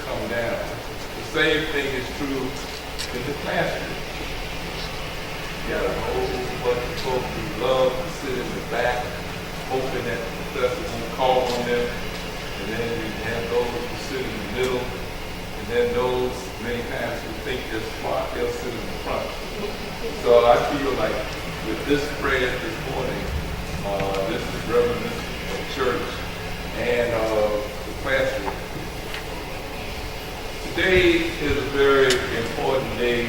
come down. The same thing is true in the classroom. You got a whole bunch of folks who love to sit in the back, hoping that the professor won't call on them. And then you have those who sit in the middle. And then those, many times, who think they're smart, they'll sit in the front. So I feel like with this prayer this morning, this is reminiscent of church and the classroom. Today is a very important day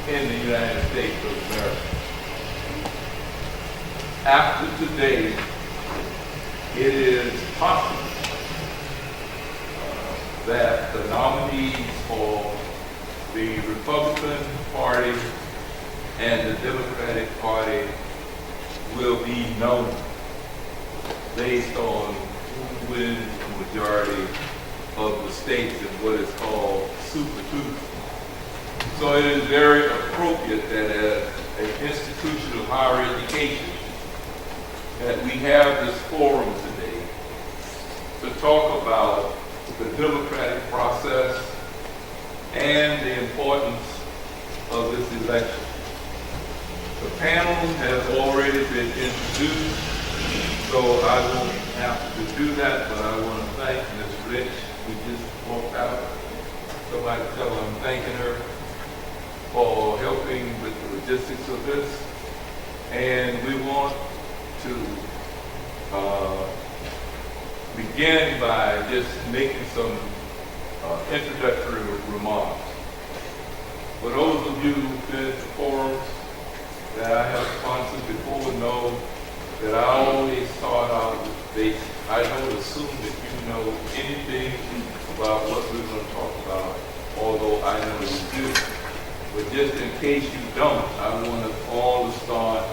in the United States of America. After today, it is possible that the nominees for the Republican Party and the Democratic Party will be known based on who wins the majority of the states in what is called Super Tuesday. So it is very appropriate that as an institution of higher education that we have this forum today to talk about the democratic process and the importance of this election. The panel has already been introduced, so I won't have to do that, but I want to thank Ms. Rich, who just walked out. Somebody tell her I'm thanking her for helping with the logistics of this. And we want to begin by just making some introductory remarks. For those of you who've been to forums that I have sponsored before know that I always start out with basics. I don't assume that you know anything about what we're going to talk about, although I know you do. But just in case you don't, I want us all to start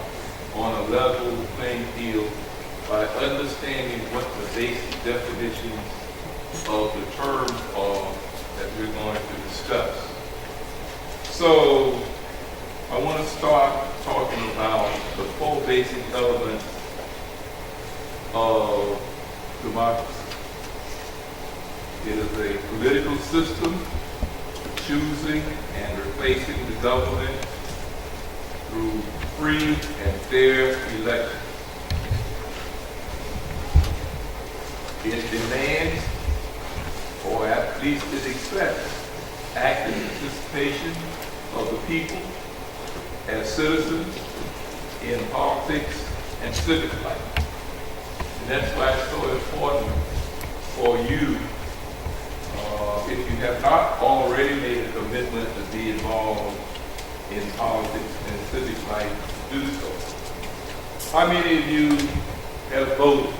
on a level playing field by understanding what the basic definitions of the terms are that we're going to discuss. So I want to start talking about the four basic elements of democracy. It is a political system choosing and replacing the government through free and fair elections. It demands, or at least it expects, active participation of the people as citizens in politics and civic life. And that's why it's so important for you, if you have not already made a commitment to be involved in politics and civic life, to do so. How many of you have voted?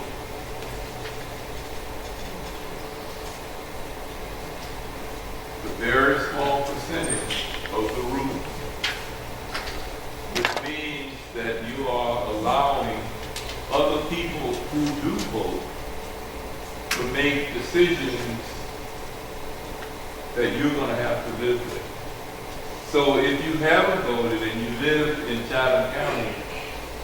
A very small percentage of the room, which means that you are allowing other people who do vote to make decisions that you're going to have to live with. So if you haven't voted and you live in Chatham County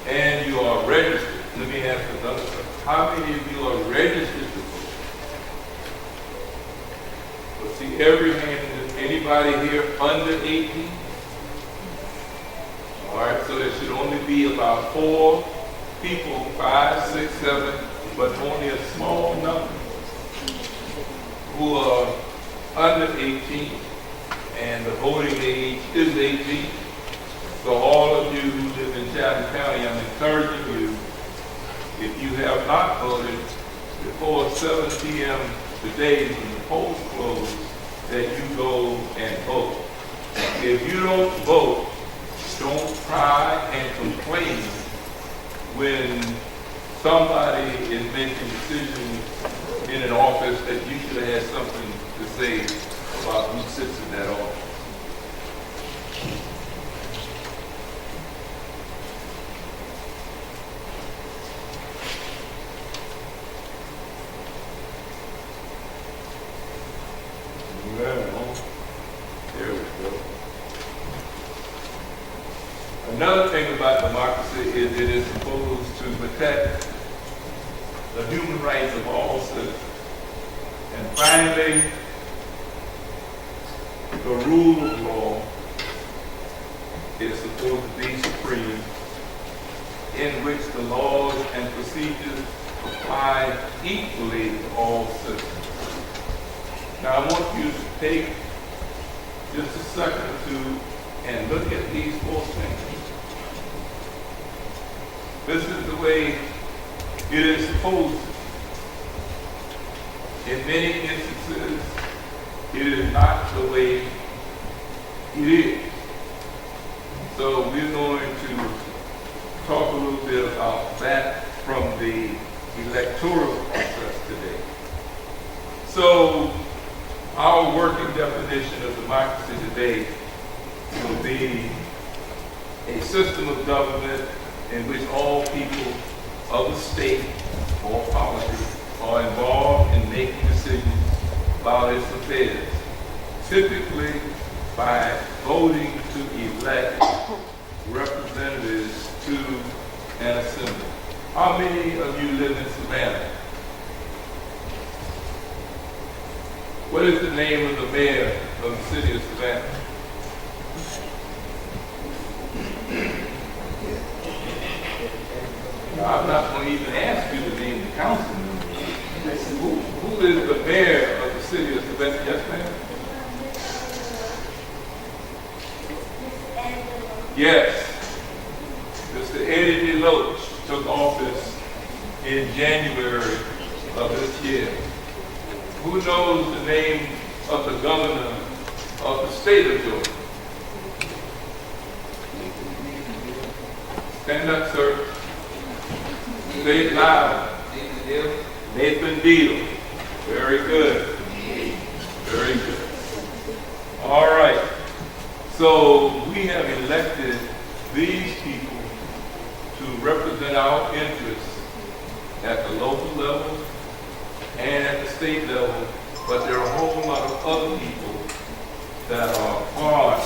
and you are registered, let me ask another question. How many of you are registered to vote? Well, see, every hand, anybody here under 18? All right, so there should only be about 4 people, 5, 6, 7, but only a small number who are under 18, and the voting age is 18. So all of you who live in Chatham County, I'm encouraging you, if you have not voted before 7 p.m. today when the polls close, that you go and vote. If you don't vote, don't cry and complain when somebody is making decisions in an office that you should have had something to say about who sits in that office. There we go. Another thing about democracy is it is supposed to protect the human rights of all citizens. And finally, the rule of law is supposed to be supreme, in which the laws and procedures apply equally to all citizens. Now I want you to take just a second or two and look at these four things. This is the way it is supposed to. In many instances, it is not the way it is. So we're going to talk a little bit about that from the electoral process today. So our working definition of democracy today will be a system of government in which all people of the state or polity are involved in making decisions about its affairs, typically by voting to elect representatives to an assembly. How many of you live in Savannah? What is the name of the mayor of the city of Savannah? I'm not going to even ask you to name the council member. Who is the mayor of the city of Savannah? Yes, ma'am? Yes. Mr. Eddie DeLoach took office in January of this year. Who knows the name of the governor of the state of Georgia? Stand up, sir. Say it loud. Nathan Deal. Very good. Very good. All right. So we have elected these people to represent our interests at the local level and at the state level, but there are a whole lot of other people that are part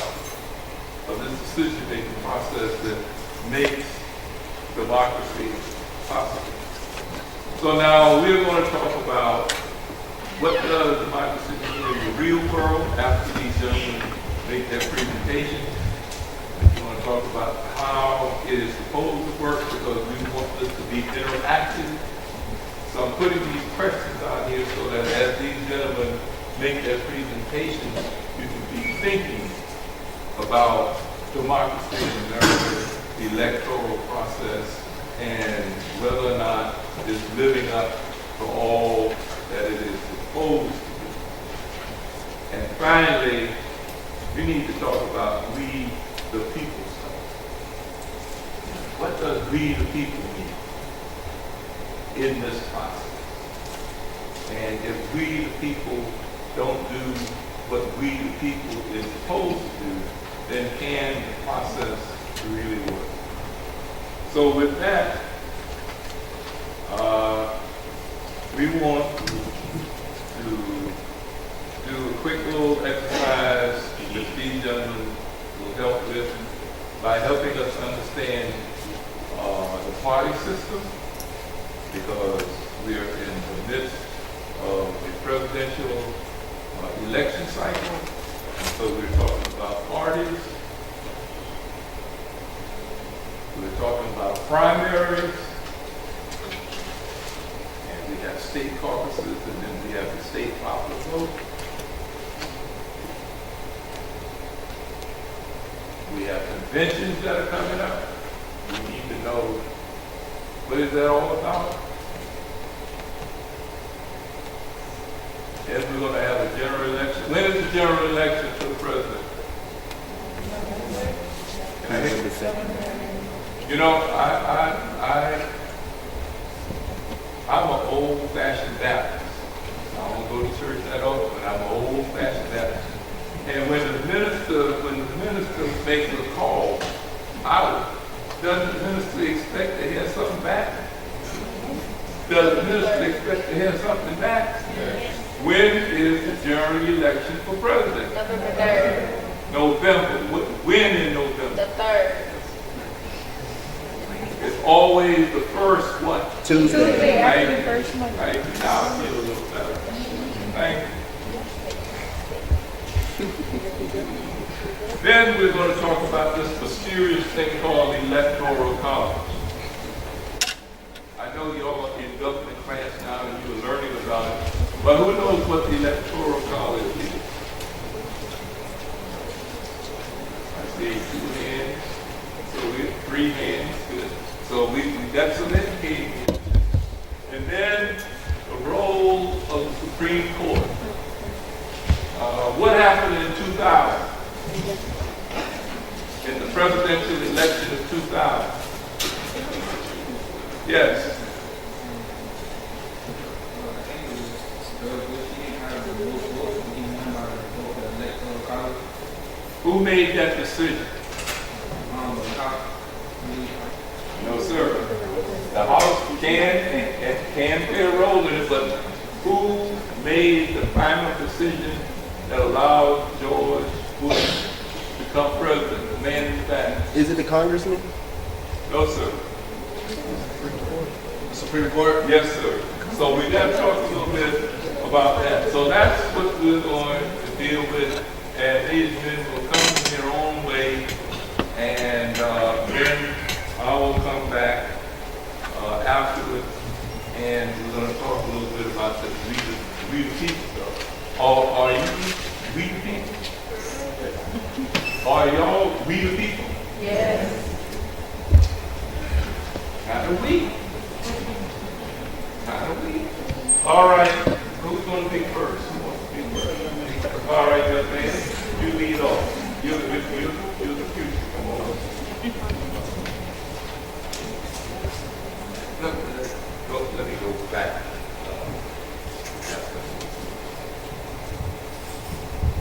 of this decision-making process that makes democracy possible. So now we're going to talk about what does democracy mean in the real world after these gentlemen make their presentation. We're going to talk about how it is supposed to work because we want this to be interactive. So I'm putting these questions out here so that as these gentlemen make their presentation, you can be thinking about democracy in America, the electoral process, and whether or not it's living up to all that it is supposed to do. And finally, we need to talk about we the people stuff. What does we the people mean in this process? And if we the people don't do what we the people is supposed to do, then can the process really work? So with that, we want to do a quick little exercise that these gentlemen will help with by helping us understand the party system, because we are in the midst of a presidential election cycle. And so we're talking about parties. We're talking about primaries, and we have state caucuses, and then we have the state popular vote. We have conventions that are coming up. We need to know, what is that all about? And we're going to have a general election. When is the general election for the president? You know, I'm an old-fashioned Baptist. I don't go to church that often, but I'm an old-fashioned Baptist. And when the minister makes a call out, doesn't the minister expect to hear something back? Does the minister expect to hear something back? Yes. When is the general election for president? November 3rd. November. When in November? The 3rd. It's always the first what? Tuesday after Thank the you. first Monday. Thank you. Now I feel a little better. Thank you. Then we're going to talk about this mysterious thing called electoral college. I know y'all are in government class now and you're learning about it, but who knows what the electoral college is? I see 2 hands, so we have 3 hands. Good. So we got some educating. And then the role of the Supreme Court. What happened in 2000? In the presidential election of 2000? Yes. Who made that decision? No, sir. The House can play a role in it, but who made the final decision that allowed George Bush to become president, the man in the back? Is it the congressman? No, sir. The Supreme Court? Yes, sir. So we got to talk a little bit about that. So that's what we're going to deal with. And these men will come in their own way, and then I will come back afterwards, and we're going to talk a little bit about the we the people stuff. Are you we the people? Are y'all we the people? Yes. Kind of we. Kind of we. All right. Who's going to be first? Who wants to be first? All right, young man. You lead off. You're the future. Come on. Let me go back.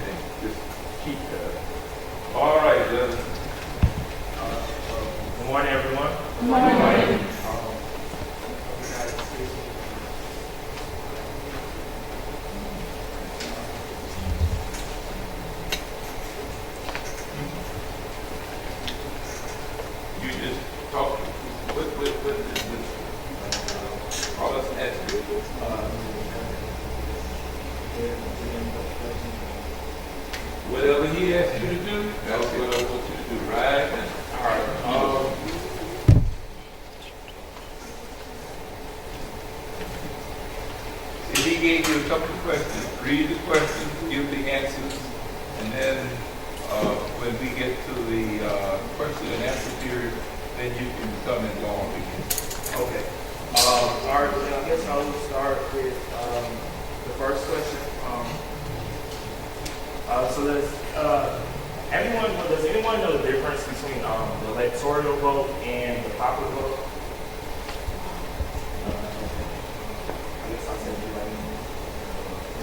And just keep that. All right, Good morning, everyone. Good morning. You just talk with all us ask you. Whatever he asks you to do, that's what I want you to do, right? All right. He gave you a couple of questions. Read the questions, give the answers, and then when we get to the question and answer period, then you can come and go on again. Okay. All right. I guess I'll start with the first question. So does anyone know the difference between the electoral vote and the popular vote? I guess I'll say you right now.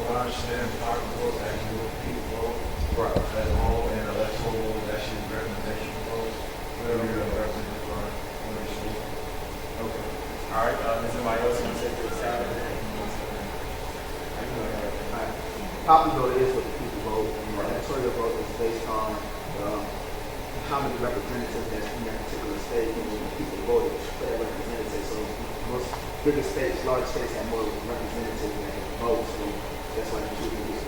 Well, I understand popular vote is actually what people vote. Right. At home, and electoral vote is actually representation vote. Whatever you're represented by, whatever you choose. Okay. All right. Is anybody else going to say this out? Popular vote is what the people vote, and the electoral vote is based on how many representatives that's in that particular state, and when people voted for that representative. So most bigger states, large states have more representatives than votes, so that's why the two of them.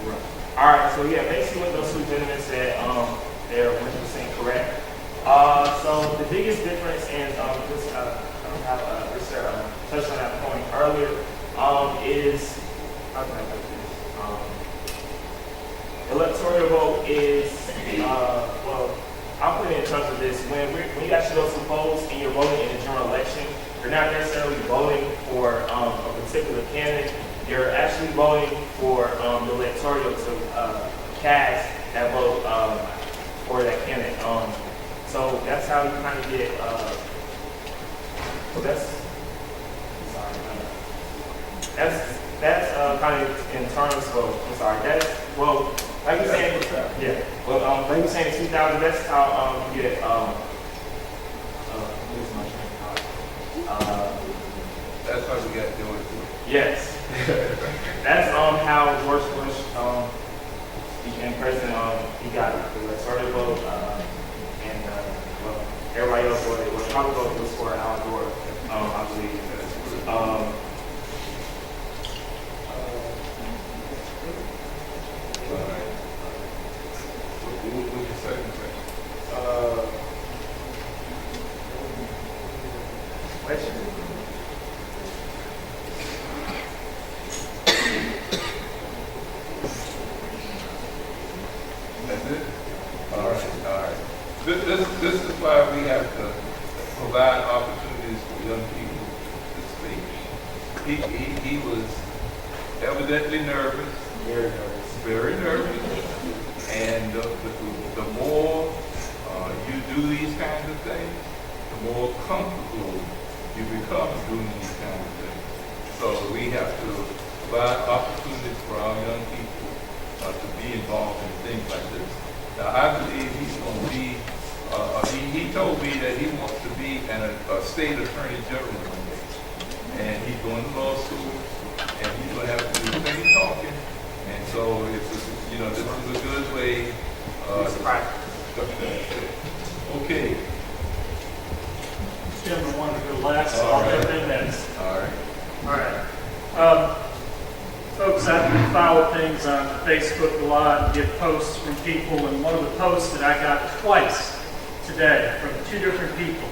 Right. All right. So yeah, basically what those two gentlemen said, they're 100% correct. So the biggest difference, and just how Sarah touched on that point earlier, is how can I put this? Electoral vote is well, I'll put it in terms of this. When you actually go to the polls and you're voting in a general election, you're not necessarily voting for a particular candidate. You're actually voting for the electoral to cast that vote for that candidate. So that's how you kind of get. That's kind of in terms of. I'm sorry. That's well. Like you saying, yeah. Well, like you saying, 2000. That's how you get. Where's my train of thought? That's how we got to do it. Yes. That's how George Bush became president. He got the electoral vote, and well, everybody else voted. Well, probably vote was for Al Gore, I believe. this is why we have to provide opportunities for young people to speak. He was evidently nervous, very nervous, and the more you do these kinds of things, the more comfortable you become doing these kinds of things. So we have to provide opportunities for our young people to be involved in things like this. Now, I believe he's going to be, he told me that he wants to be a state attorney general one day. And he's going to law school, and he's going to have to do plenty talking. And so, this is a good way. Okay. Chairman wanted to go last, so All I'll right. jump in next. All right. All right. Folks, I've been following things on Facebook a lot and get posts from people, and one of the posts that I got twice today from two different people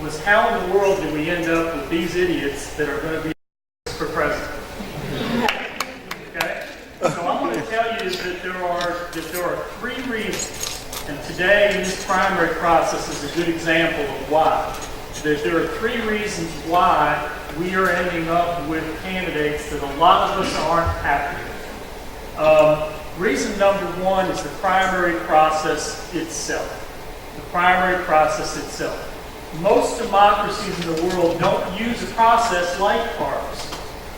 was, how in the world did we end up with these idiots that are going to be for president? Okay? So I'm going to tell you that there are three reasons, and today this primary process is a good example of why. There are three reasons why we are ending up with candidates that a lot of us aren't happy with. Reason number one is the primary process itself. The primary process itself. Most democracies in the world don't use a process like ours,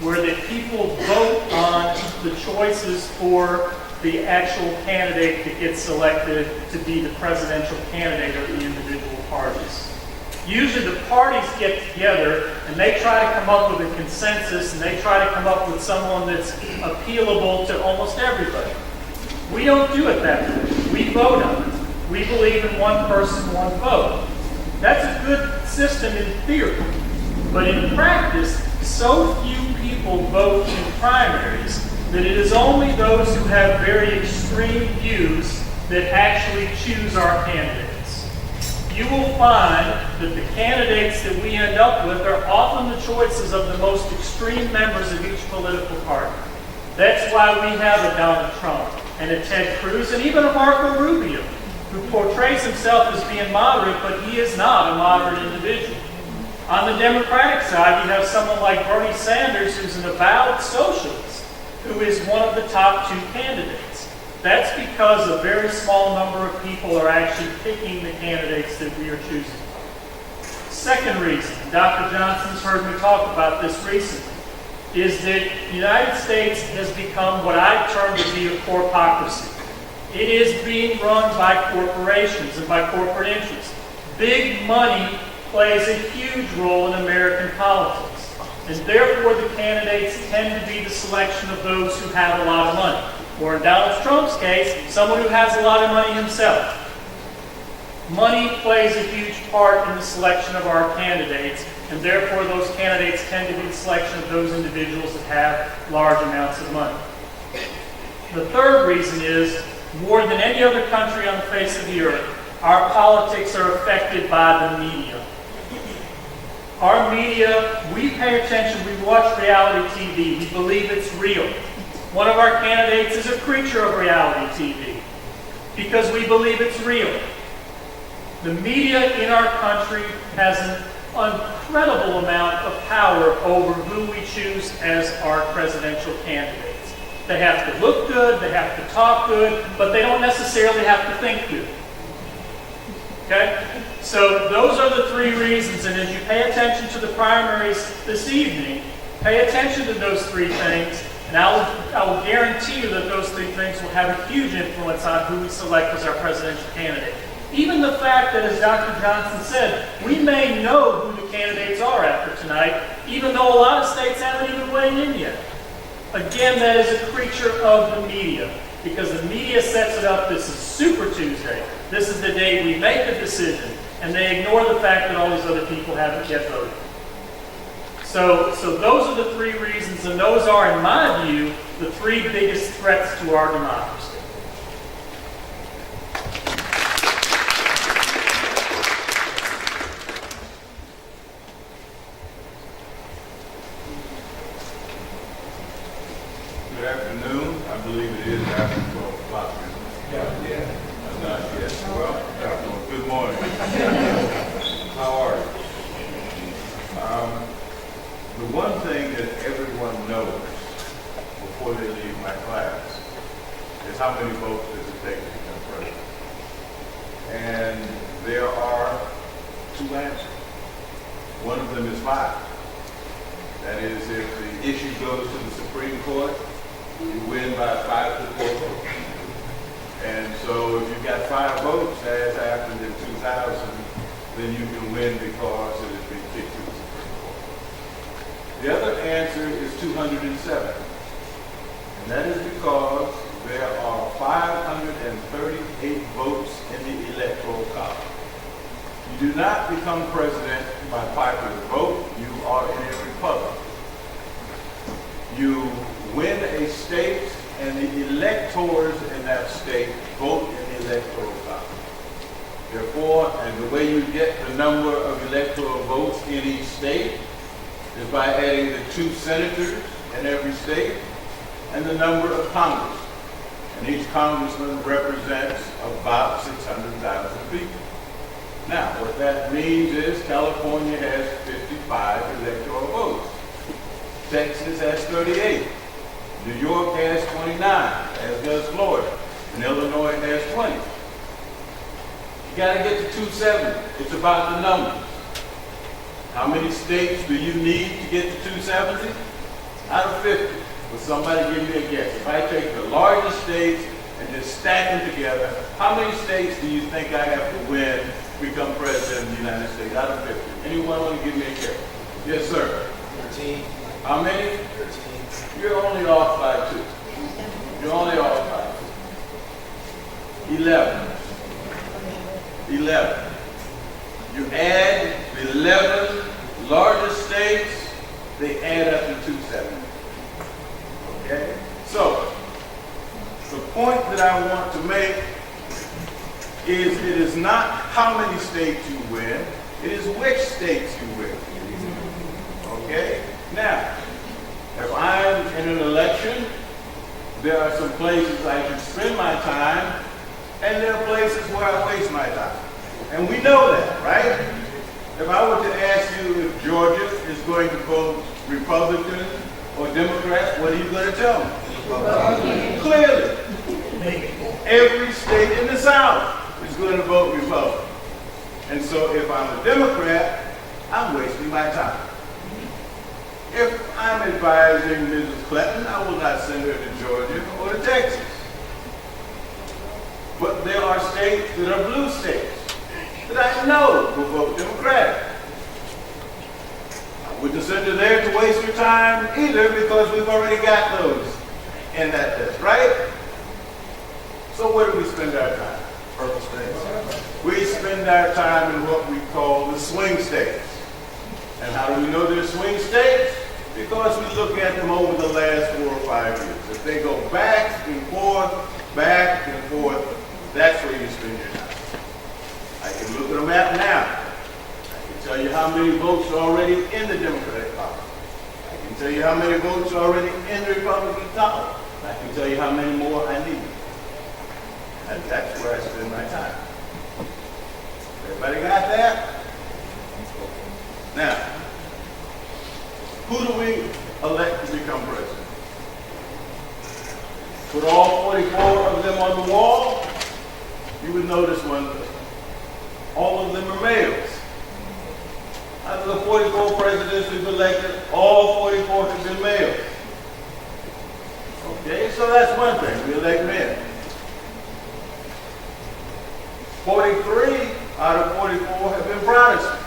where the people vote on the choices for the actual candidate that gets selected to be the presidential candidate of the individual parties. Usually the parties get together and they try to come up with a consensus, and they try to come up with someone that's appealable to almost everybody. We don't do it that way. We vote on it. We believe in one person, one vote. That's a good system in theory. But in practice, so few people vote in primaries that it is only those who have very extreme views that actually choose our candidates. You will find that the candidates that we end up with are often the choices of the most extreme members of each political party. That's why we have a Donald Trump and a Ted Cruz and even a Marco Rubio, who portrays himself as being moderate, but he is not a moderate individual. On the Democratic side, you have someone like Bernie Sanders, who's an avowed socialist, who is one of the top two candidates. That's because a very small number of people are actually picking the candidates that we are choosing. Second reason, Dr. Johnson's heard me talk about this recently, is that the United States has become what I term to be a corpocracy. It is being run by corporations and by corporate interests. Big money plays a huge role in American politics, and therefore the candidates tend to be the selection of those who have a lot of money. Or in Donald Trump's case, someone who has a lot of money himself. Money plays a huge part in the selection of our candidates, and therefore those candidates tend to be the selection of those individuals that have large amounts of money. The third reason is, more than any other country on the face of the earth, our politics are affected by the media. Our media, we pay attention, we watch reality TV, we believe it's real. One of our candidates is a creature of reality TV because we believe it's real. The media in our country has an incredible amount of power over who we choose as our presidential candidates. They have to look good, they have to talk good, but they don't necessarily have to think good. Okay? So those are the three reasons, and as you pay attention to the primaries this evening, pay attention to those three things, and I will guarantee you that those three things will have a huge influence on who we select as our presidential candidate. Even the fact that, as Dr. Johnson said, we may know who the candidates are after tonight, even though a lot of states haven't even weighed in yet. Again, that is a creature of the media, because the media sets it up. This is Super Tuesday. This is the day we make a decision, and they ignore the fact that all these other people haven't yet voted. So those are the three reasons, and those are, in my view, the three biggest threats to our democracy. Good afternoon. I believe it is after 12 o'clock. Yeah. Not yet. Well, good morning. The one thing that everyone knows before they leave my class is how many votes does it take to become president. And there are two answers. One of them is 5. That is, if the issue goes to the Supreme Court, you win by 5 to 4 votes. And so if you got 5 votes, as happened in 2000, then you can win because it has been kicked to the Supreme Court. The other answer is 207. And that is because there are 538 votes in the Electoral College. You do not become president by popular vote. You are in a republic. You win a state, and the electors in that state vote in the Electoral College. Therefore, and the way you get the number of electoral votes in each state is by adding the 2 senators in every state and the number of congressmen. And each congressman represents about 600,000 people. Now, what that means is California has 55 electoral votes. Texas has 38. New York has 29, as does Florida. And Illinois has 20. You gotta get to 270. It's about the numbers. How many states do you need to get to 270? Out of 50. Will somebody give me a guess? If I take the largest states and just stack them together, how many states do you think I have to win to become president of the United States? Out of 50. Anyone want to give me a guess? Yes, sir. 13. How many? 13. You're only off by 2. You're only off by 2. 11. 11. You add the 11 largest states, they add up to 270. Okay? So, the point that I want to make is it is not how many states you win, it is which states you win. Okay? Now, if I'm in an election, there are some places I can spend my time, and there are places where I waste my time. And we know that, right? If I were to ask you if Georgia is going to vote Republican or Democrat, what are you going to tell me? Republican. Clearly. Every state in the South is going to vote Republican. And so if I'm a Democrat, I'm wasting my time. If I'm advising Mrs. Clinton, I will not send her to Georgia or to Texas. But there are states that are blue states that I know will vote Democratic. I wouldn't send her there to waste her time either because we've already got those in that list, right? So where do we spend our time? Purple states. We spend our time in what we call the swing states. And how do we know they're swing states? Because we look at them over the last 4 or 5 years. If they go back and forth, that's where you spend your time. I can look at a map now. I can tell you how many votes are already in the Democratic Party. I can tell you how many votes are already in the Republican Party. I can tell you how many more I need. And that's where I spend my time. Everybody got that? Now, who do we elect to become president? Put all 44 of them on the wall, you would notice one thing. All of them are males. Out of the 44 presidents we've elected, all 44 have been males. Okay, so that's one thing, we elect men. 43 out of 44 have been Protestants.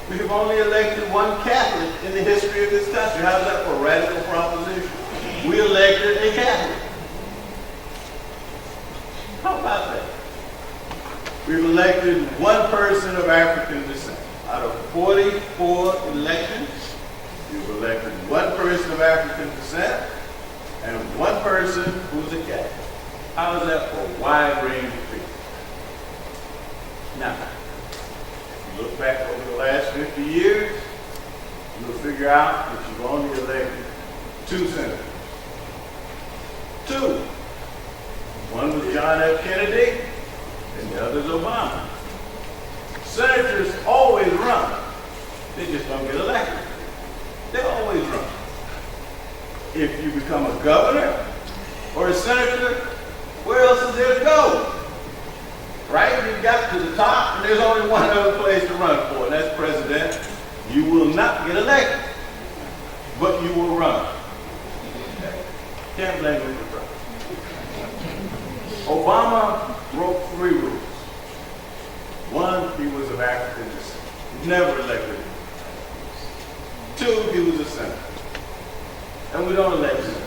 We have only elected one Catholic in the history of this country. How's that for a radical proposition? We elected a Catholic. How about that? We've elected one person of African descent. Out of 44 elections, we've elected one person of African descent and one person who's a Catholic. How is that for a wide range of people? Now, if you look back over the last 50 years, you'll figure out that you've only elected 2 senators. 2. One was John F. Kennedy, and the other's Obama. Senators always run. They just don't get elected. They always run. If you become a governor or a senator, where else is there to go? Right? You got to the top, and there's only one other place to run for, and that's president. You will not get elected, but you will run. Can't blame me for running. Obama broke 3 rules. 1, he was of African descent. Never elected. 2, he was a senator. And we don't elect senators.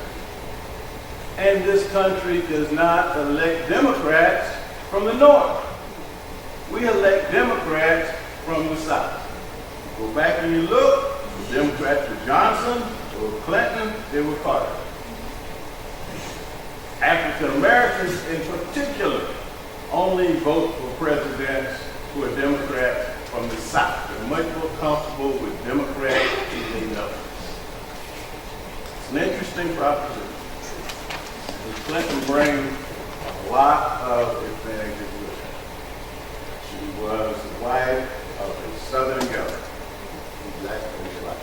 And this country does not elect Democrats from the North. We elect Democrats from the South. Go back and you look, the Democrats were Johnson, they were Clinton, they were Carter. African Americans in particular only vote for presidents who are Democrats from the South. They're much more comfortable with Democrats than they know. It's an interesting proposition. And Clinton brings a lot of advantages with her. She was the wife of a Southern governor. Black and white.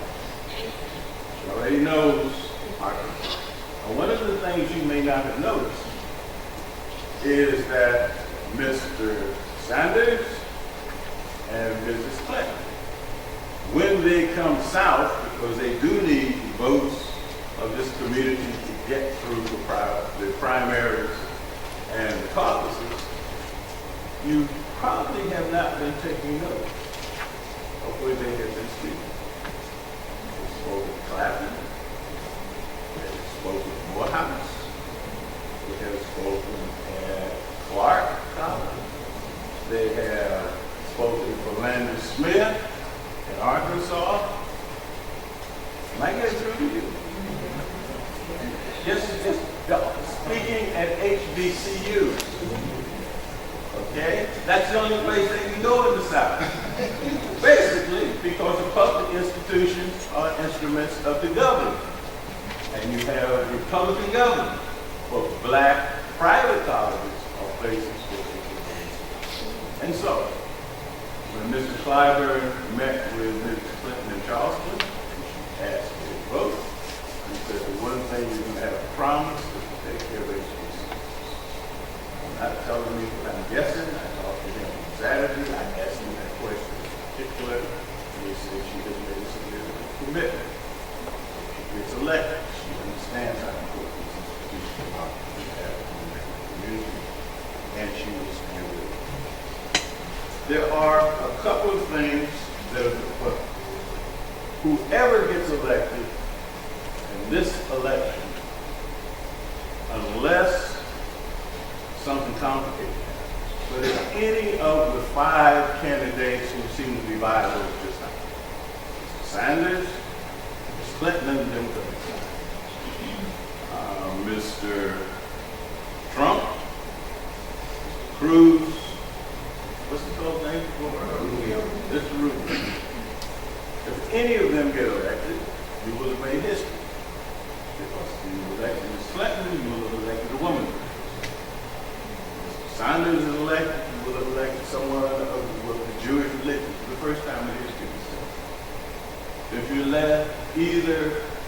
She already knows Arkansas. Now, one of the things you may not have noticed is that Mr. Sanders and Mrs. Clinton, when they come south, because they do need the votes of this community to get through the primaries and the caucuses, you probably have not been taking note of where they have been speaking. They spoke at Clapton, they spoke at Morehouse, they have spoken at Clark College, they have spoken for Landis Smith in Arkansas. Am I getting through to you? Just speaking at HBCUs. Okay? That's the only place that you go in the South. Basically, because the public institutions are instruments of the government. And you have Republican government. But black private colleges are places where people go. And so, when Mr. Clyburn met with Mrs. Clinton in Charleston, she asked for his vote. He said the one thing you're going to have to promise is to take care of HBCUs. I'm not telling you what I'm guessing. I talked to him on Saturday. I asked him that question in particular. And he said she has made a significant commitment. If she gets elected, she understands how important these institutions are to the African community. And she will stand with it. There are a couple of things that are important. Whoever gets elected in this election, unless something complicated happens, but if any of the 5 candidates who seem to be viable at this time, Mr. Sanders, Ms. Clinton, and the Democratic side, Mr. Trump, Mr. Cruz, what's the called name for Rubio? Mr. Rubio. If any of them get elected, you will have made history. Because you elected Ms. Clinton, you will have elected a woman. Mr. Sanders is elected, you will have elected someone of the Jewish religion for the first time in history. If you elect either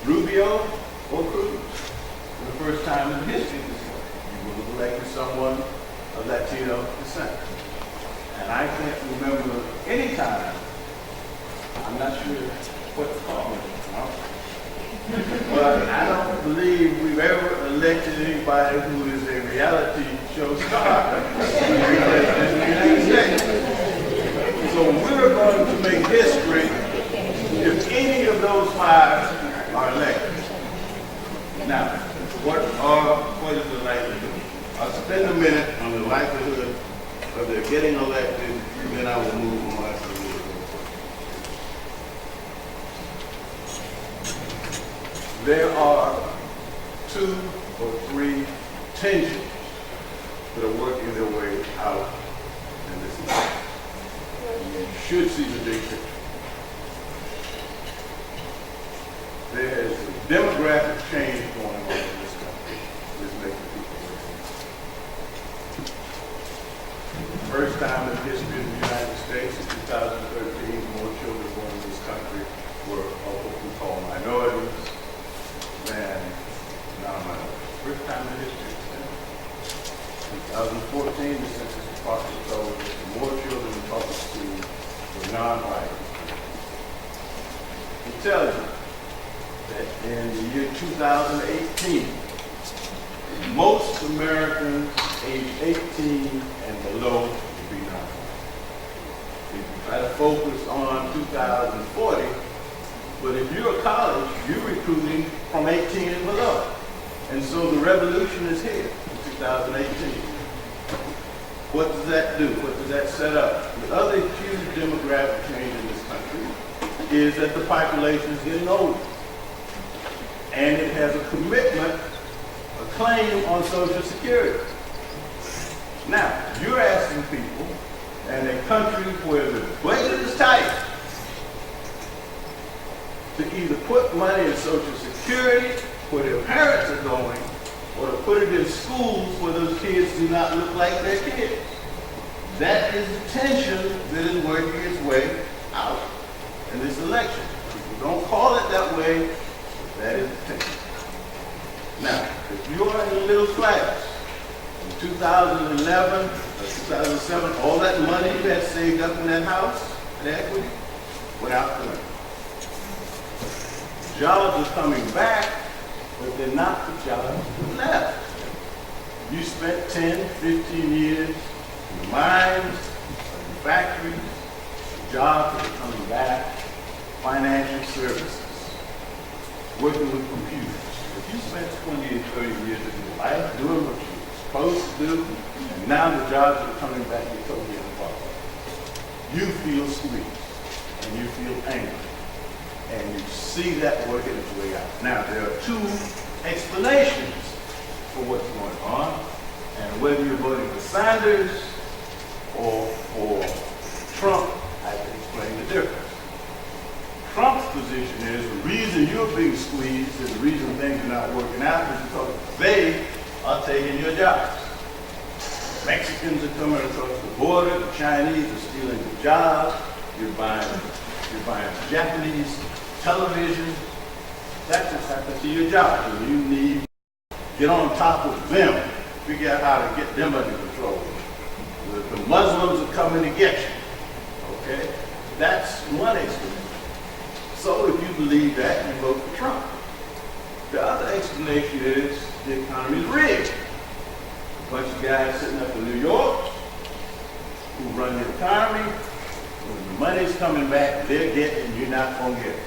Rubio or Cruz for the first time in history, you will have elected someone of Latino descent. And I can't remember any time, I'm not sure what to call it, but I don't believe we've ever elected anybody who is a reality show star in the United States. So we're going to make history if any of those 5 are elected. Now, what is the likelihood? I'll spend a minute on the likelihood of their getting elected, and then I will move on to the There are 2 or 3 tensions that are working their way out in this election. You should see the big picture. There is a demographic change going on in this country. This makes people work. First time in the history of the United States in 2013, more children born in this country were of what we call minorities. 2014, the Census Department told us more children in public schools were non-white. It tells you that in the year 2018, most Americans age 18 and below will be non-white. If you try to focus on 2040, but if you're a college, you're recruiting from 18 and below. And so the revolution is here in 2018. What does that do? What does that set up? The other huge demographic change in this country is that the population is getting older. And it has a commitment, a claim on Social Security. Now, you're asking people in a country where the budget is tight to either put money in Social Security where their parents are going, or to put it in schools where those kids do not look like their kids. That is the tension that is working its way out in this election. People don't call it that way, but that is the tension. Now, if you are in the middle class, in 2011 or 2007, all that money you had saved up in that house, that equity, went out the window. Jobs are coming back, but they're not the jobs that left. You spent 10, 15 years in mines, in factories, jobs that are coming back, financial services, working with computers. If you spent 20 or 30 years of your life doing what you were supposed to do, and now the jobs that are coming back, you're totally unqualified. You feel squeezed, and you feel angry. And you see that working its way out. Now, there are two explanations for what's going on, and whether you're voting for Sanders or for Trump, I can explain the difference. Trump's position is the reason you're being squeezed and the reason things are not working out is because they are taking your jobs. Mexicans are coming across the border, the Chinese are stealing your jobs, you're buying Japanese television. That's what's happened to your job. And you need to get on top of them, figure out how to get them under control. The Muslims are coming to get you. Okay? That's one explanation. So if you believe that, you vote for Trump. The other explanation is the economy is rigged. A bunch of guys sitting up in New York who run the economy. When the money's coming back, they're getting, you're not going to get it.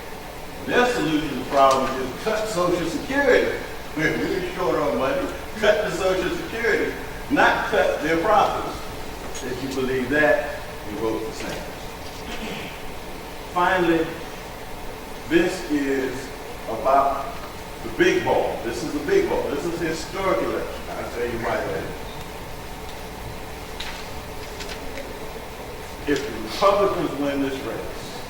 Their solution to the problem is cut Social Security. We're really short on money. Cut the Social Security, not cut their profits. If you believe that, you vote for Sanders. Finally, this is about the big ball. This is the big ball. This is a historic election. I'll tell you why that is. If the Republicans win this race,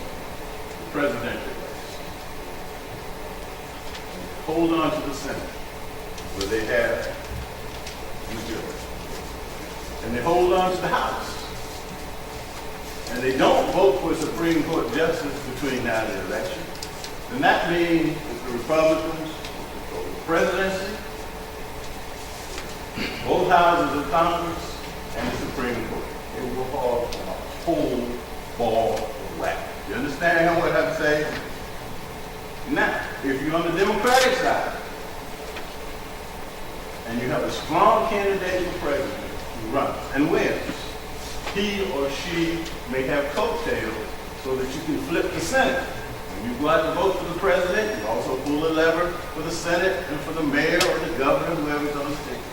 the presidential race, hold on to the Senate, where they have majority, and they hold on to the House, and they don't vote for a Supreme Court justice between now and the election, then that means that the Republicans will control the presidency, both houses of Congress, and the Supreme Court. It will fall on a whole ball of wax. You understand what I'm saying? Now, if you're on the Democratic side, and you have a strong candidate for president who runs and wins, he or she may have coattails so that you can flip the Senate. When you go out to vote for the president, you also pull a lever for the Senate and for the mayor or the governor, whoever's on the ticket.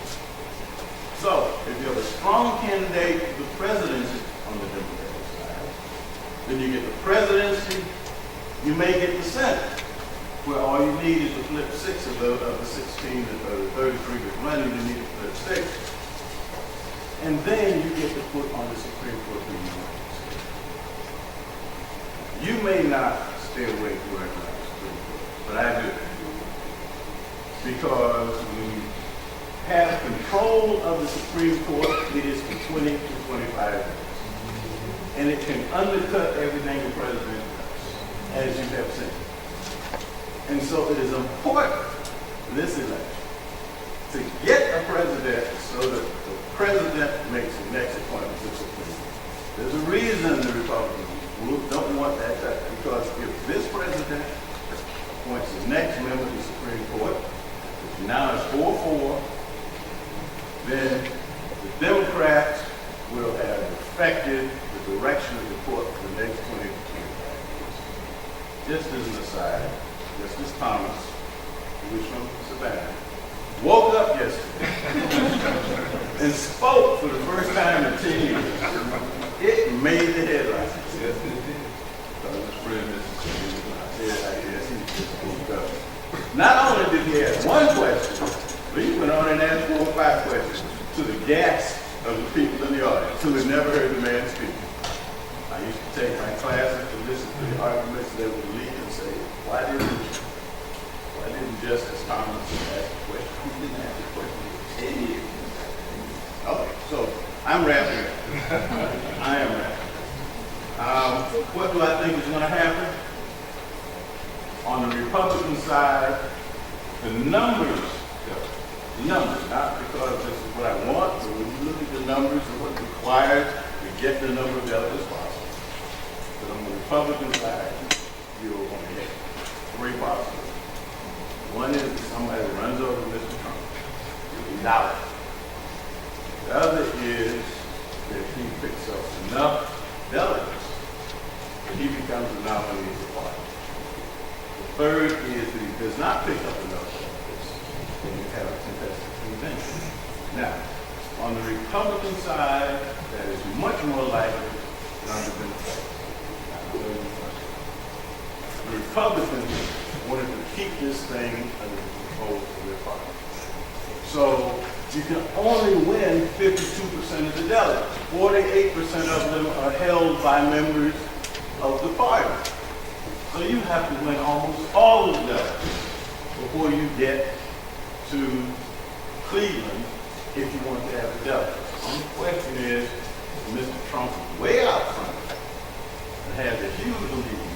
So, if you have a strong candidate for the presidency on the Democratic side, then you get the presidency, you may get the Senate, where all you need is to flip 6 of the 16 or the 33 that's running, you need to flip 6. And then you get to put on the Supreme Court who you want to see. You may not stay awake working on the Supreme Court, but I do. Because when you have control of the Supreme Court, it is for 20 to 25 years. And it can undercut everything the president does, as you have seen. And so it is important, this election, to get a president so that the president makes the next appointment to the Supreme Court. There's a reason the Republicans don't want that done, because if this president appoints the next member of the Supreme Court, which now is 4-4, then the Democrats will have affected the direction of the court for the next 20 to 25 years. Just as an aside, Justice Thomas, who is from Savannah, woke up yesterday and spoke for the first time in 10 years. It made the headlines. Yes, it did. Because his friend, Mississippi. Yes, he just woke up. Not only did he ask one question, but he went on and asked 4 or 5 questions to the gasp of the people in the audience who had never heard the man speak. I used to take my classes to listen to the arguments that would lead and say, why didn't Justice Thomas ask the question? He didn't ask the question in 10 years. Okay, so I'm wrapping up. I am wrapping up. What do I think is going to happen? On the Republican side, the numbers, not because this is what I want, but when you look at the numbers and what's required to get the number of delegates possible. But on the Republican side, you're going to get 3 possible. One is somebody runs over Mr. Trump. He'll be out. The other is that he picks up enough delegates that he becomes the nominee of the party. The third is that he does not pick up enough delegates, then you have a contested convention. Now, on the Republican side, that is much more likely than on the Democratic side. The Republicans wanted to keep this thing under the control of their party. So you can only win 52% of the delegates. 48% of them are held by members of the party. So you have to win almost all of the delegates before you get to Cleveland if you want to have the delegates. The only question is, Mr. Trump is way out front and has a huge lead.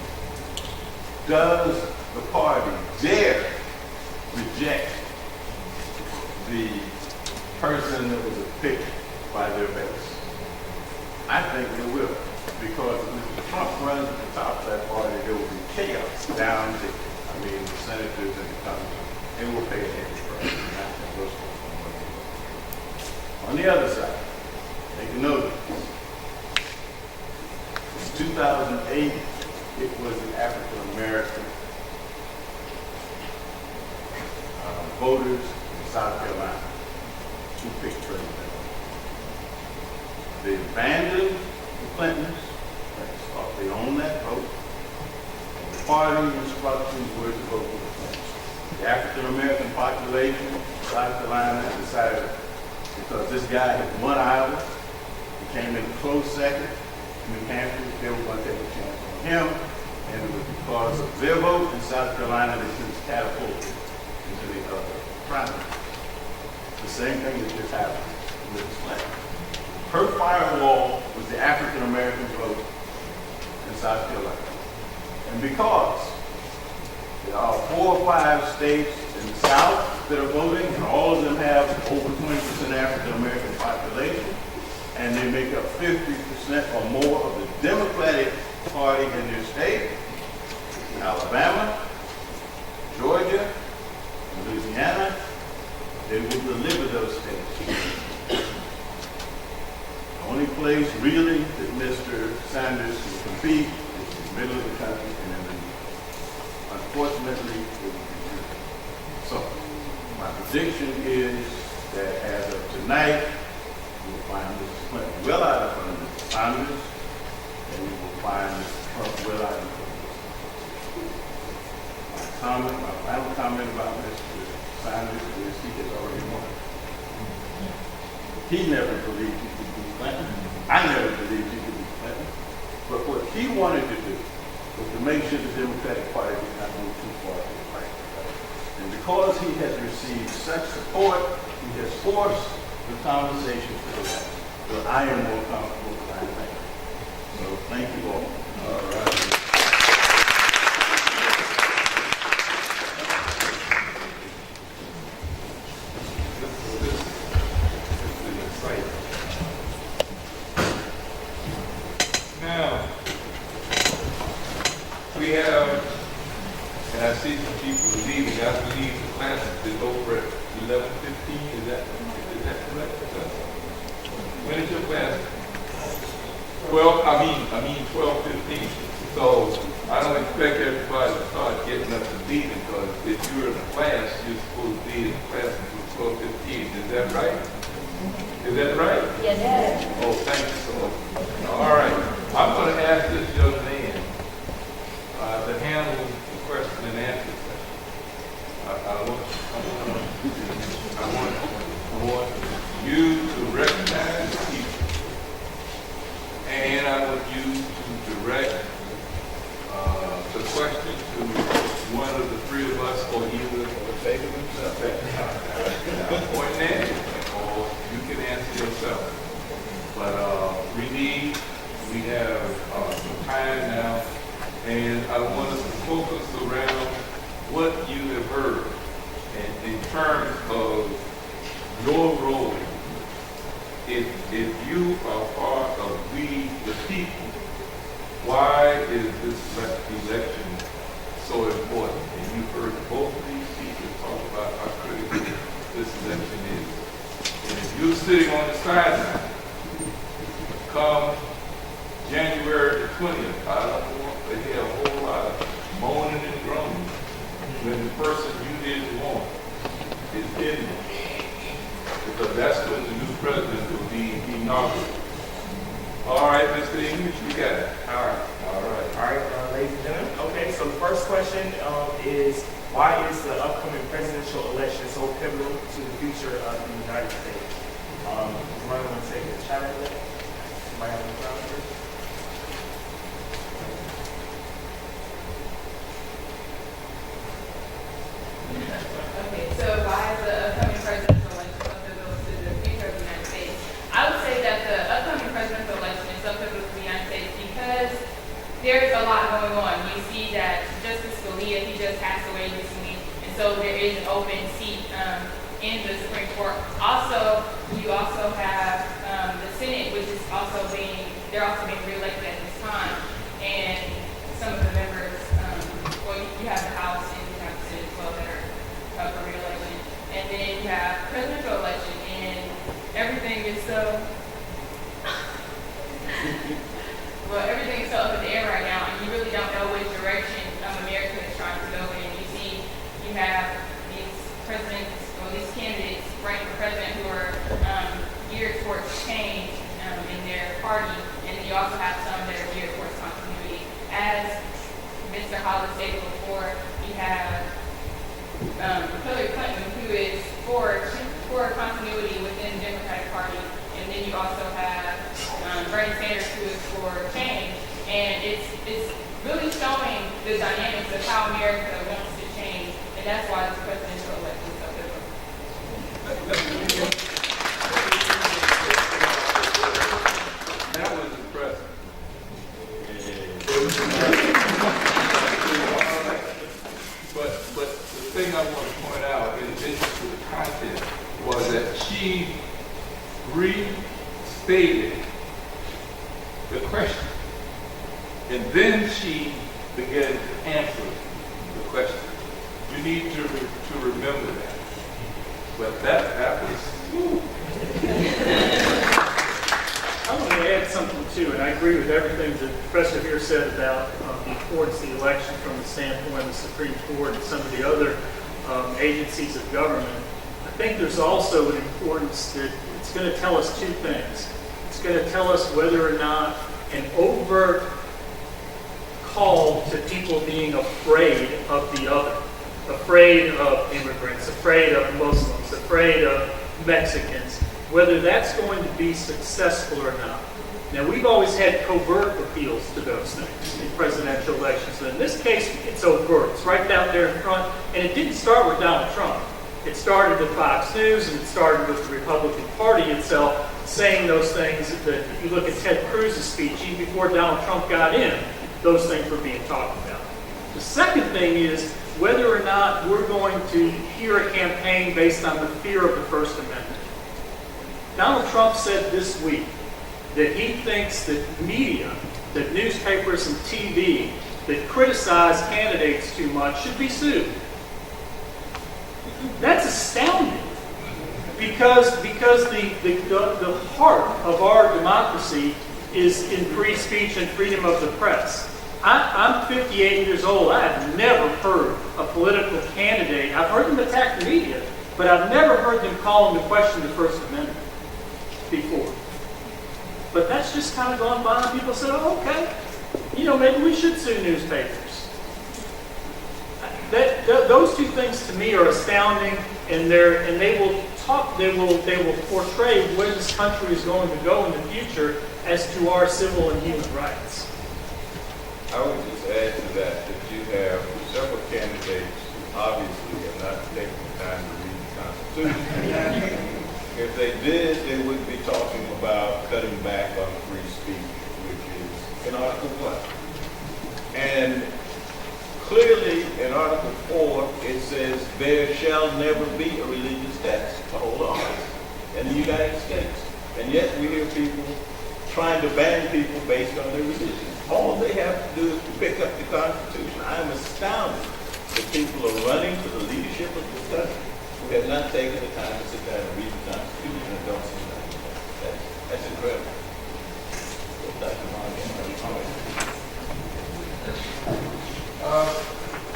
Does the party dare reject the person that was picked by their base? I think they will, because if Mr. Trump runs at the top of that party, there will be chaos down there. I mean, the senators and the Congress, they will pay a heavy price. On the other side, take a note. In 2008, it was the African American voters in South Carolina who picked president. They abandoned the Clintons, thought they owned that vote. And the party instructions were to vote for the Clintons. The African American population in South Carolina decided, because this guy had won Iowa, he came in close second in New Hampshire, they were going to take a chance on him, and it was because of their vote in South Carolina that he was catapulted into the primary. The same thing that just happened with Mrs. Clinton. Her firewall was the African American vote in South Carolina. And because there are 4 or 5 states in the South that are voting, and all of them have over 20% African American population, and they make up 50% or more of the Democratic Party in their state, Alabama, Georgia, Louisiana, they will deliver those states. The only place really that Mr. Sanders can compete is in the middle of the country and in the north. Unfortunately, it will be true. So, my prediction is that as of tonight, we will find Mrs. Clinton well out of front of Mr. Sanders, and we will find Mr. Trump well out in front of Mr. My final comment about Mr. Sanders is he has already won. He never believed he could beat Clinton. I never believed he could beat Clinton. But what he wanted to do was to make sure the Democratic Party did not move too far to the right. And because he has received such support, he has forced the conversation to the left. So I am more comfortable with that. So thank you all. All right. see some people leaving. I believe the class is over at 11:15. Is that correct? When is your class? 12:15. So I don't expect everybody to start getting up and leaving, because if you're in a class, you're supposed to be in class until 12:15. Is that right? Is that right? Yes. Oh, thank you so much. All right. I'm going to ask this young man to handle the question and answer session. I want you to recognize people, and I want you to direct the question to one of the three of us, or either take it himself. Point that, or you can answer yourself. But we have some time now, and I want us to focus around what you have heard, and in terms of your role. If you are part of we, the people, why is this election so important? And you've heard both of these speakers talk about how critical this election is. And if you're sitting on the sideline, come January the 20th, I don't want to hear a whole lot of moaning and groaning when the person you didn't want is in there. Because that's when the new president will be inaugurated. All right, Mr. English, you got it. All right. All right. All right, ladies and gentlemen. Okay, so the first question is, why is the upcoming presidential election so pivotal to the future of the United States? Somebody want to take a shot at that? Somebody have any comments first? Okay, so why is the upcoming presidential election so pivotal to the future of the United States? I would say that the upcoming presidential election is so pivotal to the United States because there's a lot going on. You see that Justice Scalia, he just passed away recently, and so there is an open seat in the Supreme Court. Also, you also have the Senate, which is also they're also being reelected at this time, and some of the members, you have the House and you have the Senate as well that are up for reelection, and then you have presidential election, and everything is so. Well, everything's so up in the air right now, and you really don't know which direction America is trying to go in. You have these presidents, or these candidates running for president who are geared towards change in their party, and then you also have some that are geared towards continuity. As Mr. Hollis stated before, you have Hillary Clinton, who is for continuity within the Democratic Party, and then you also have Bernie Sanders, who is for change, and it's really showing the dynamics of how America wants to change, and that's why this presidential election is so pivotal. That was impressive. But the thing I want to point out, in addition to the content, was that she restated the question, and then she began to answer the question. You need to remember that. But that was. Woo. I want to add something too, and I agree with everything that Professor here said about the importance of the election from the standpoint of the Supreme Court and some of the other agencies of government. I think there's also an importance that it's going to tell us two things. It's going to tell us whether or not an overt call to people being afraid of the other, afraid of immigrants, afraid of Muslims, afraid of Mexicans, whether that's going to be successful or not. Now, we've always had covert appeals to those things in presidential elections. So in this case, it's overt. It's right down there in front. And it didn't start with Donald Trump. It started with Fox News, and it started with the Republican Party itself saying those things that if you look at Ted Cruz's speech, even before Donald Trump got in, those things were being talked about. The second thing is whether or not we're going to hear a campaign based on the fear of the First Amendment. Donald Trump said this week that he thinks that media, that newspapers and TV that criticize candidates too much should be sued. That's astounding. Because the heart of our democracy is in free speech and freedom of the press. I'm 58 years old. I have never heard a political candidate, I've heard them attack the media, but I've never heard them call into question the First Amendment before. But that's just kind of gone by and people said, oh, okay, maybe we should sue newspapers. Those two things to me are astounding, and they will portray where this country is going to go in the future as to our civil and human rights. I would just add to that you have several candidates who obviously have not taken the time to read the Constitution. If they did, they wouldn't be talking about cutting back on free speech, which is in Article 1. And clearly in Article 4, it says, there shall never be a religious text to hold office in the United States. And yet we hear people trying to ban people based on their religion. All they have to do is to pick up the Constitution. I am astounded that people are running for the leadership of this country who have not taken the time to sit down and read the Constitution and don't see that. That's incredible. Dr. Mongan,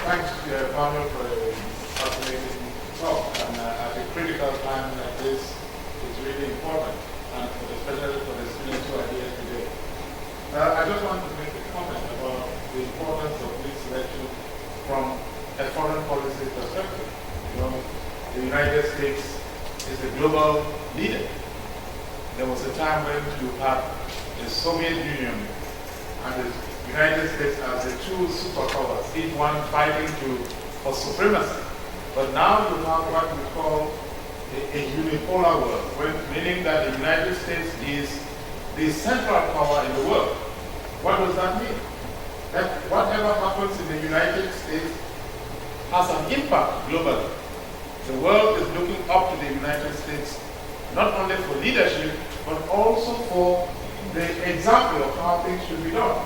thanks, Pamela, for a fascinating talk. And at a critical time like this, it's really important, and especially for the students who are here today. I just want to make a comment about the importance of this election from a foreign policy perspective. The United States is a global leader. There was a time when you had the Soviet Union and the United States as the two superpowers, each one fighting for supremacy. But now you have what we call a unipolar world, meaning that the United States is the central power in the world. What does that mean? That whatever happens in the United States has an impact globally. The world is looking up to the United States, not only for leadership, but also for the example of how things should be done.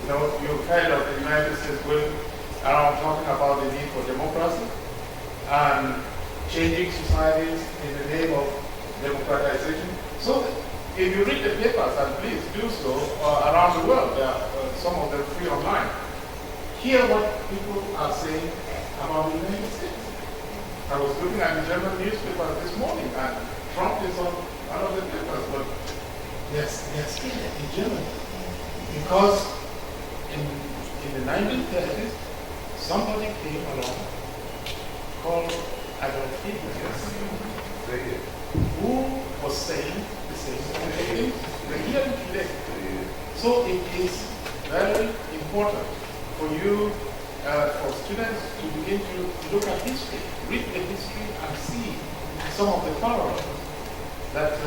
You've heard of the United States going around talking about the need for democracy and changing societies in the name of democratization. So if you read the papers, and please do so around the world, there are some of them free online, hear what people are saying about the United States. I was looking at the German newspaper this morning, and Trump is on one of the papers, but they're scared in Germany because in the 1930s, somebody came along called Adolf Hitler, who was saying the same thing we're hearing today. So it is very important for you, for students, to begin to look at history, read the history, and see some of the parallels that,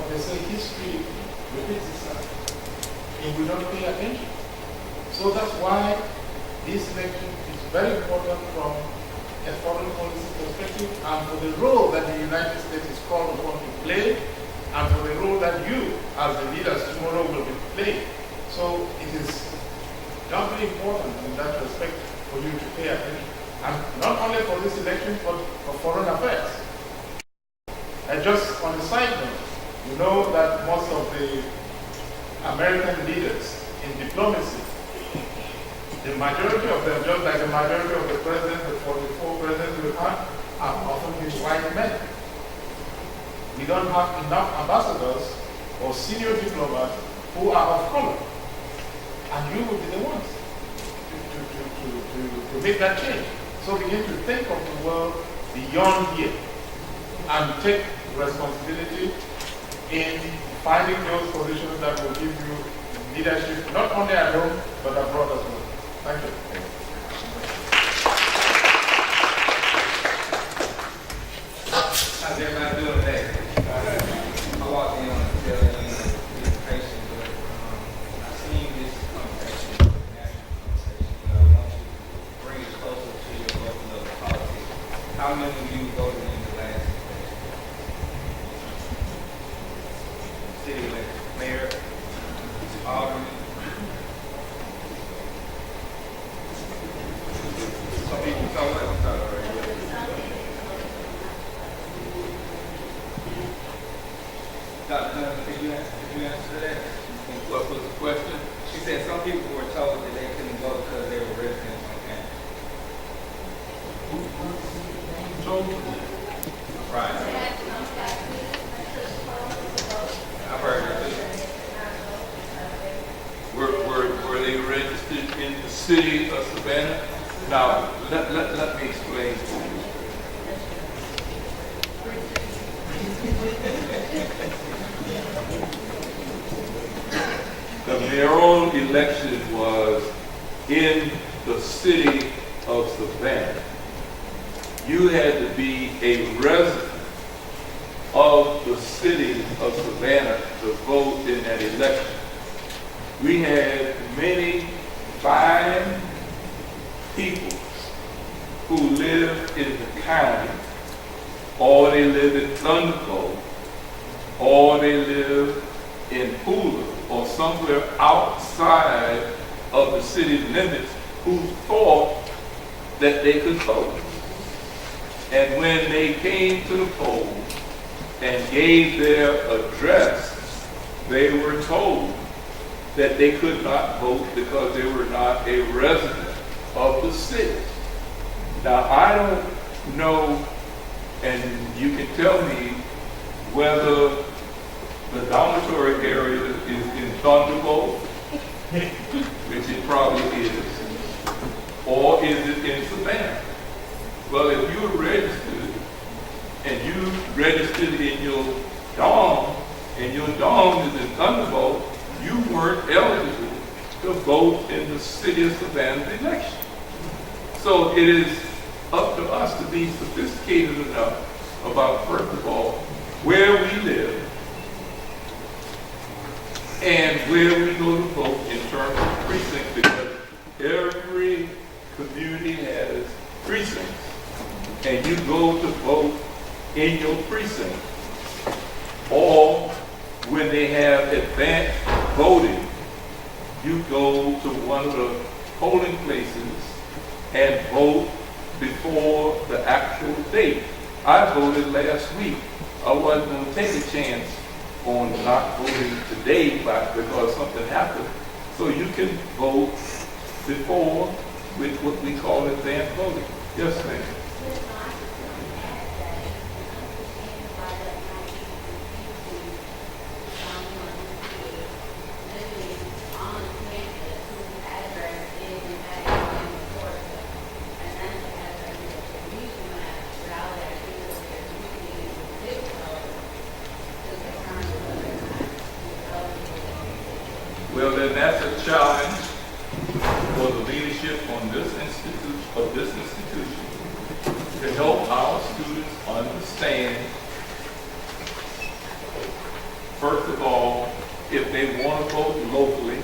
they say history repeats itself if we don't pay attention. So that's why this election is very important from a foreign policy perspective, and for the role that the United States is called upon to play, and for the role that you, as the leaders tomorrow, will be playing. So it is doubly important in that respect for you to pay attention. And not only for this election, but for foreign affairs. And just on the side note, you know that most of the American leaders in diplomacy, the majority of them, just like the majority of the presidents, the 44 presidents we have, have often been white men. We don't have enough ambassadors or senior diplomats who are of color. And you will be the ones to make that change. So begin to think of the world beyond here and take responsibility in finding those positions that will give you leadership, not only at home, but abroad as well. Thank you. How's everybody doing today? I walked in on the tail end of the presentation, but I've seen this conversation, national conversation, but I want you to bring it closer to your local level politics. How many of you voted in the last election? City election, mayor, alderman, Dr. Johnson, could you answer that? What was the question? She said some people were told that they couldn't vote because they were residents on campus. Right. I've heard that too. Were they registered in the city of Savannah? Now, let me explain to you. The mayoral election was in the city of Savannah. You had to be a resident of the city of Savannah to vote in that election. We had many fine people who lived in the county, or they lived in Thunderbolt, or they lived in Pula, or somewhere outside of the city limits, who thought that they could vote. And when they came to the poll and gave their address, they were told that they could not vote because they were not a resident of the city. Now, I don't know, and you can tell me whether the dormitory area is in Thunderbolt, which it probably is, or is it in Savannah? Well, if you're registered and you registered in your dorm, and your dorm is in Thunderbolt, you weren't eligible to vote in the city of Savannah's election. So it is up to us to be sophisticated enough about, first of all, where we live and where we go to vote in terms of precincts, because every community has precincts, and you go to vote in your precinct. Or when they have advanced voting, you go to one of the polling places and vote before the actual date. I voted last week. I wasn't going to take a chance on not voting today because something happened. So you can vote before with what we call advanced voting. Yes, ma'am. Well, then that's a challenge for the leadership on this institution to help our students understand, first of all, if they want to vote locally,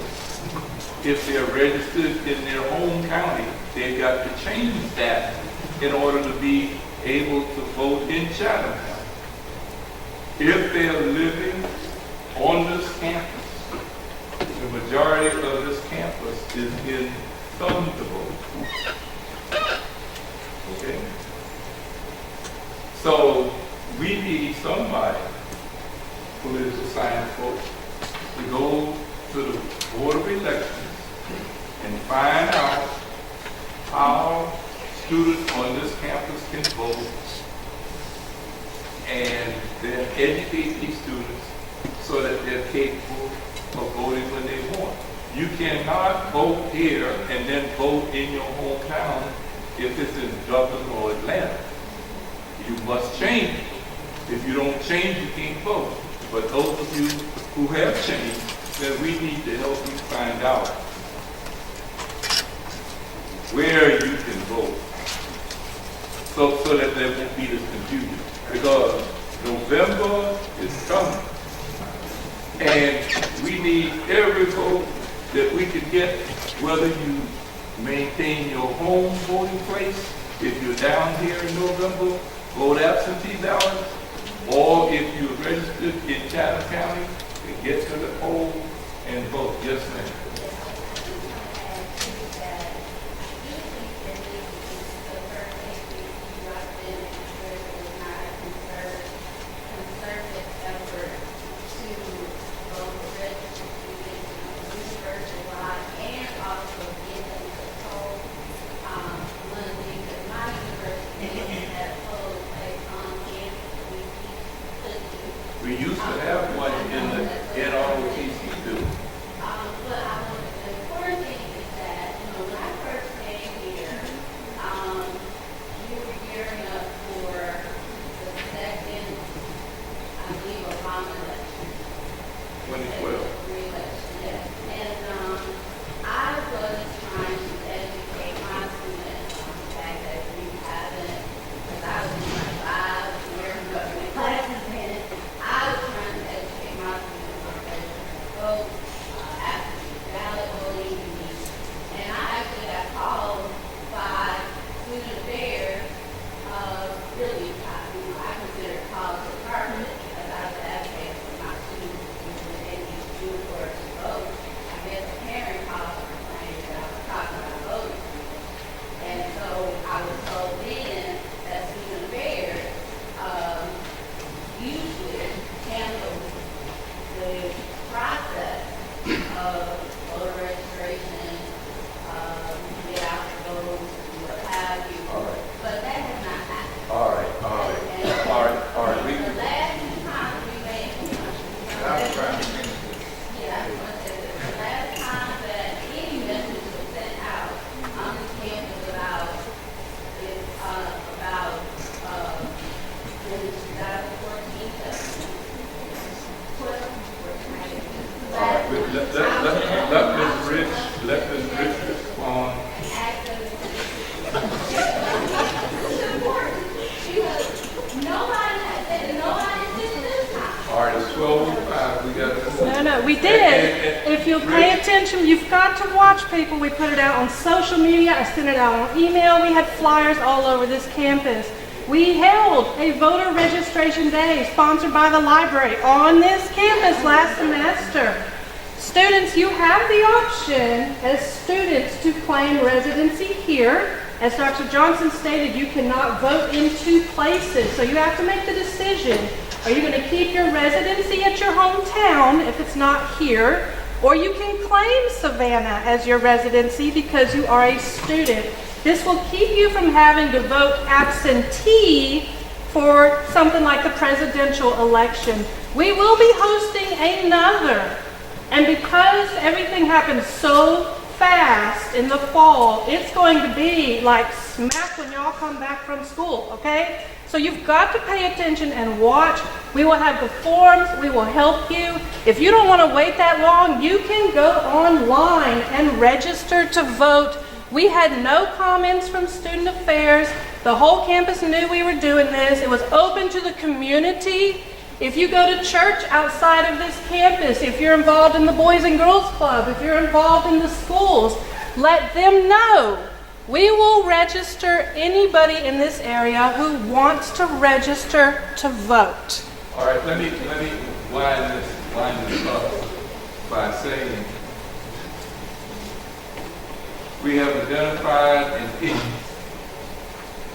if they're registered in their home county, they've got to change that in order to be able to vote in Chatham County. If they are living on this campus, the majority of this campus is in Thunderbolt. Okay? So we need somebody, political science folks, to go to the Board of Elections and find out how students on this campus can vote, and then educate these students so that they're capable of voting when they want. You cannot vote here and then vote in your hometown if it's in Dublin or Atlanta. You must change it. If you don't change, you can't vote. But those of you who have changed, then we need to help you find out where you can vote, so that there won't be this confusion. Because November is coming, and we need every vote that we can get, whether you maintain your home voting place, if you're down here in November, vote absentee ballots, or if you're registered in Chatham County, to get to the poll and vote. Yes, ma'am. used to have one in the NROTC building. But I want, the important thing is that, when I first came here, you were gearing up for the second, I believe, Obama election. 2012. Re-election, yes. And, I was trying to educate my students on the fact that we haven't, because I was in my five, wearing government classes, and I was trying to educate my students on registered vote, absentee ballot voting, and I actually got called by student affairs, really, I consider it called to purpose, because I was advocating for my students when they need to do for to vote. I guess a parent called and complained that I was talking about voting. And so I was told then that student affairs, usually handle the process of voter registration, get out the votes, what have you. All right. But that has not happened. All right. We, The last two times we made, yeah, the last time that any message was sent out on this campus about, in 2014, 12, let Ms. Rich respond. Nobody has said, nobody did this time. All right, it's 12:05. We got. No, we did. If you'll pay attention, you've got to watch people. We put it out on social media. I sent it out on email. We had flyers all over this campus. We held a voter registration day sponsored by the library on this campus last semester. Students, you have the option as students to claim residency here. As Dr. Johnson stated, you cannot vote in two places, so you have to make the decision. Are you going to keep your residency at your hometown if it's not here, or you can claim Savannah as your residency because you are a student? This will keep you from having to vote absentee for something like the presidential election. We will be hosting another, and because everything happens so fast in the fall, it's going to be like smack when y'all come back from school, okay? So you've got to pay attention and watch. We will have the forms. We will help you. If you don't want to wait that long, you can go online and register to vote. We had no comments from student affairs. The whole campus knew we were doing this. It was open to the community. If you go to church outside of this campus, if you're involved in the Boys and Girls Club, if you're involved in the schools, let them know. We will register anybody in this area who wants to register to vote. All right, let me wind this up by saying we have identified and picked.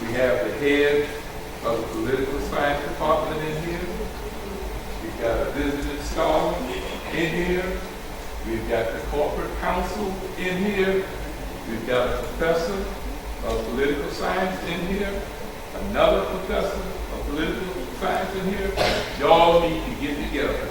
We have the head of the political science department in here. We've got a visiting scholar in here. We've got the corporate counsel in here. We've got a professor of political science in here. Another professor of political science in here. Y'all need to get together